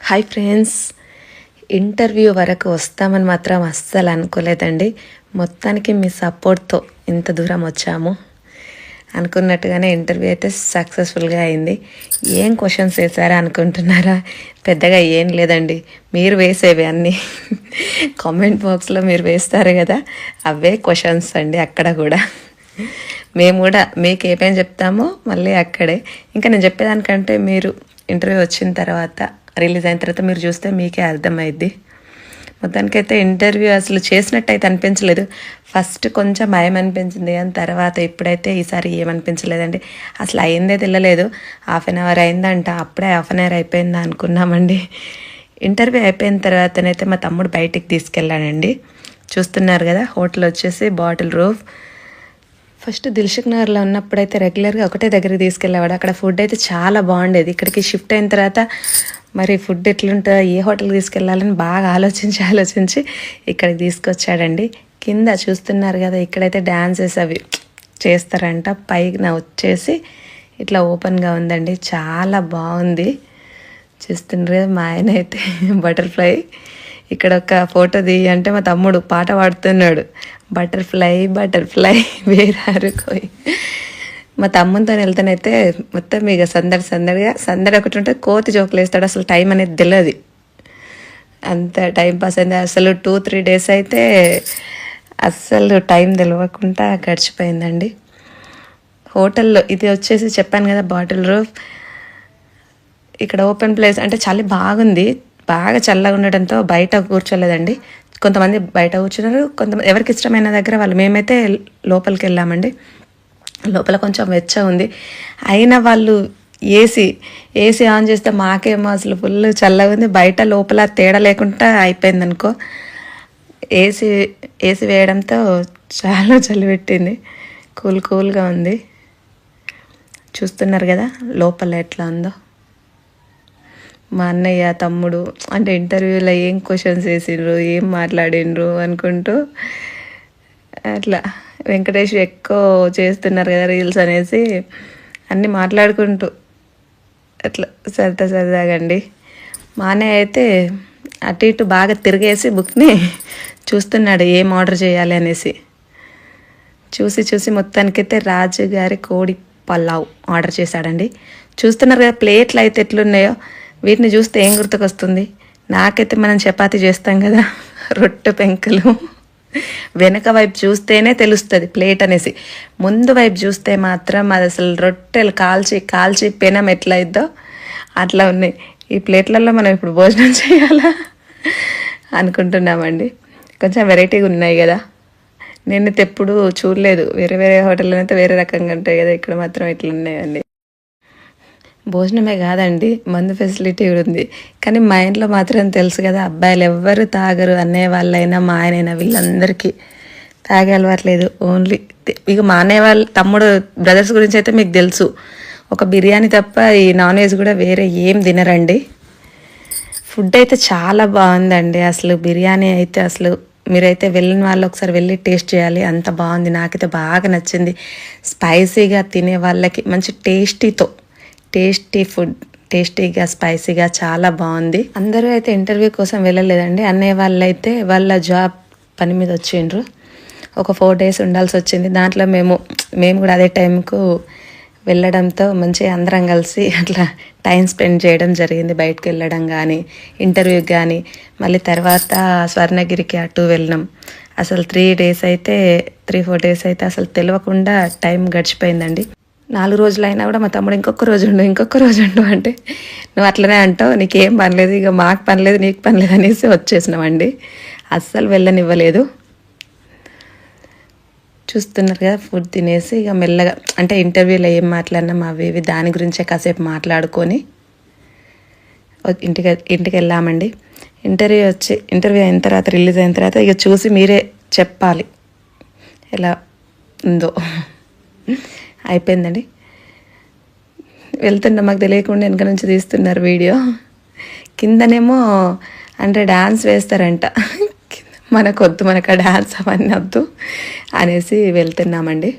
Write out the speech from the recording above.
Hi friends, interview వరకు వస్తామని మాత్రం అస్సలు అనుకోలేదండి. మొత్తానికి మీ సపోర్ట్తో ఇంత దూరం వచ్చాము. అనుకున్నట్టుగానే ఇంటర్వ్యూ అయితే సక్సెస్ఫుల్గా అయింది. ఏం క్వశ్చన్స్ వేసారా అనుకుంటున్నారా? పెద్దగా ఏం లేదండి, మీరు వేసేవి అన్నీ కామెంట్ బాక్స్లో మీరు వేస్తారు కదా, అవే క్వశ్చన్స్ అండి. అక్కడ కూడా మేము కూడా మీకు ఏమేమి చెప్తామో మళ్ళీ అక్కడే. ఇంకా నేను చెప్పేదానికంటే మీరు ఇంటర్వ్యూ వచ్చిన తర్వాత, రిలీజ్ అయిన తర్వాత మీరు చూస్తే మీకే అర్థమైద్ది. మొత్తానికైతే ఇంటర్వ్యూ అసలు చేసినట్టు అనిపించలేదు. ఫస్ట్ కొంచెం భయం అనిపించింది, కానీ తర్వాత ఇప్పుడైతే ఈసారి ఏమనిపించలేదండి. అసలు అయిందే తెలియలేదు. 1/2 అవర్ అయిందంట, అప్పుడే 1/2 అవర్ అయిపోయిందా అనుకున్నామండి. ఇంటర్వ్యూ అయిపోయిన తర్వాతనైతే మా తమ్ముడు బయటికి తీసుకెళ్ళానండి. చూస్తున్నారు కదా, హోటల్ వచ్చేసి బాటిల్ రూఫ్. ఫస్ట్ దిల్సుఖ్ నగర్లో ఉన్నప్పుడైతే రెగ్యులర్గా ఒకటే దగ్గరికి తీసుకెళ్ళేవాడు. అక్కడ ఫుడ్ అయితే చాలా బాగుండేది. ఇక్కడికి షిఫ్ట్ అయిన తర్వాత మరి ఫుడ్ ఎట్లుంటుందో, ఏ హోటల్కి తీసుకెళ్ళాలని బాగా ఆలోచించి ఇక్కడికి తీసుకొచ్చాడండి. కింద చూస్తున్నారు కదా, ఇక్కడైతే డ్యాన్సెస్ అవి చేస్తారంట. పైన వచ్చేసి ఇట్లా ఓపెన్గా ఉందండి, చాలా బాగుంది. చూస్తున్నారు కదా, మా ఆయన అయితే బటర్ఫ్లై ఇక్కడ ఒక ఫోటో అంటే మా తమ్ముడు పాట పాడుతున్నాడు, బటర్ఫ్లై బటర్ఫ్లై వేరారు కోయి. మా తమ్ముతో వెళ్తానైతే మొత్తం ఇక సందడి ఒకటి ఉంటే కోతి జోకులు వేస్తాడు. అసలు టైం అనేది తెలియదు, అంత టైం పాస్ అయింది. అసలు 2-3 డేస్ అయితే అస్సలు టైం తెలియకుండా గడిచిపోయిందండి. హోటల్లో ఇది వచ్చేసి చెప్పాను కదా, బాటిల్ రూఫ్. ఇక్కడ ఓపెన్ ప్లేస్ అంటే చలి బాగుంది, బాగా చల్లగా ఉండడంతో బయట కూర్చోలేదండి. కొంతమంది బయట కూర్చున్నారు, కొంతమంది ఎవరికి ఇష్టమైన దగ్గర వాళ్ళు. మేమైతే లోపలికి వెళ్ళామండి. లోపల కొంచెం వెచ్చగా ఉంది, అయినా వాళ్ళు ఏసీ ఆన్ చేస్తే మాకేమో అసలు ఫుల్ చల్లగా ఉంది. బయట లోపల తేడా లేకుండా అయిపోయింది అనుకో. ఏసీ వేయడంతో చాలా చలి పెట్టింది, కూల్గా ఉంది. చూస్తున్నారు కదా లోపల ఎట్లా ఉందో. మా అన్నయ్య తమ్ముడు అంటే ఇంటర్వ్యూలో ఏం క్వశ్చన్స్ వేసిండ్రు, ఏం మాట్లాడిండ్రు అనుకుంటూ అట్లా. వెంకటేష్ ఎక్కువ చేస్తున్నారు కదా రీల్స్ అనేసి అన్నీ మాట్లాడుకుంటూ అట్లా సరదాగండి. మా అన్నయ్య అయితే అటు ఇటు బాగా తిరిగేసి బుక్ని చూస్తున్నాడు ఏం ఆర్డర్ చేయాలి అనేసి. చూసి మొత్తానికైతే రాజుగారి కోడి పలావ్ ఆర్డర్ చేశాడండి. చూస్తున్నారు కదా ప్లేట్లు అయితే ఎట్లున్నాయో. వీటిని చూస్తే ఏం గుర్తుకొస్తుంది? నాకైతే మనం చపాతీ చేస్తాం కదా, రొట్టె పెంకులు. వెనక వైపు చూస్తేనే తెలుస్తుంది ప్లేట్ అనేసి, ముందు వైపు చూస్తే మాత్రం అది అసలు రొట్టెలు కాల్చి పెనం ఎట్లా అయిద్దో అట్లా ఉన్నాయి. ఈ ప్లేట్లలో మనం ఇప్పుడు భోజనం చేయాలా అనుకుంటున్నామండి. కొంచెం వెరైటీగా ఉన్నాయి కదా, నేనైతే ఎప్పుడు చూడలేదు. వేరే హోటల్లో అయితే వేరే రకంగా ఉంటాయి కదా, ఇక్కడ మాత్రం ఇట్లా ఉన్నాయండి. భోజనమే కాదండి, మందు ఫెసిలిటీ కూడా ఉంది. కానీ మా ఇంట్లో మాత్రం తెలుసు కదా, అబ్బాయిలు ఎవ్వరు తాగరు. అన్నయ్య వాళ్ళైనా మా ఆయనైనా వీళ్ళందరికీ తాగే అలవాట్లేదు. ఓన్లీ ఇక మా అన్నయ్య వాళ్ళ తమ్ముడు బ్రదర్స్ గురించి అయితే మీకు తెలుసు, ఒక బిర్యానీ తప్ప ఈ నాన్ వెజ్ కూడా వేరే ఏం తినరండి. ఫుడ్ అయితే చాలా బాగుందండి. అసలు బిర్యానీ అయితే అసలు మీరైతే వెళ్ళిన వాళ్ళు ఒకసారి వెళ్ళి టేస్ట్ చేయాలి, అంత బాగుంది. నాకైతే బాగా నచ్చింది. స్పైసీగా తినే వాళ్ళకి మంచి టేస్టీ ఫుడ్, టేస్టీగా స్పైసీగా చాలా బాగుంది. అందరూ అయితే ఇంటర్వ్యూ కోసం వెళ్ళలేదండి. అన్నయ్య వాళ్ళు అయితే వాళ్ళ జాబ్ పని మీద వచ్చిండ్రు. ఒక 4 డేస్ ఉండాల్సి వచ్చింది. దాంట్లో మేము కూడా అదే టైంకు వెళ్ళడంతో మంచిగా అందరం కలిసి అట్లా టైం స్పెండ్ చేయడం జరిగింది. బయటకు వెళ్ళడం కానీ, ఇంటర్వ్యూకి కానీ, మళ్ళీ తర్వాత స్వర్ణగిరికి అటు వెళ్ళినాం. అసలు 3-4 డేస్ అయితే అసలు తెలియకుండా టైం గడిచిపోయిందండి. 4 రోజులైనా కూడా మా తమ్ముడు ఇంకొక రోజు ఉండు అంటే, నువ్వు అట్లనే అంటావు, నీకేం పనిలేదు, ఇక మాకు పనిలేదు నీకు పనిలేదు అనేసి వచ్చేసినామండి. అస్సలు వెళ్ళనివ్వలేదు. చూస్తున్నారు కదా, ఫుడ్ తినేసి ఇక మెల్లగా అంటే ఇంటర్వ్యూలో ఏం మాట్లాడినాం అవి దాని గురించే కాసేపు మాట్లాడుకొని ఇంటికి వెళ్ళామండి. ఇంటర్వ్యూ అయిన తర్వాత, రిలీజ్ అయిన తర్వాత ఇక చూసి మీరే చెప్పాలి ఎలా ఉందో. అయిపోయిందండి. వెళ్తున్నా, మాకు తెలియకుండా వెనక నుంచి తీస్తున్నారు వీడియో. కిందనేమో అంటే డ్యాన్స్ వేస్తారంట, మనకు ఆ డ్యాన్స్ అవన్నీ వద్దు అనేసి వెళ్తున్నామండి.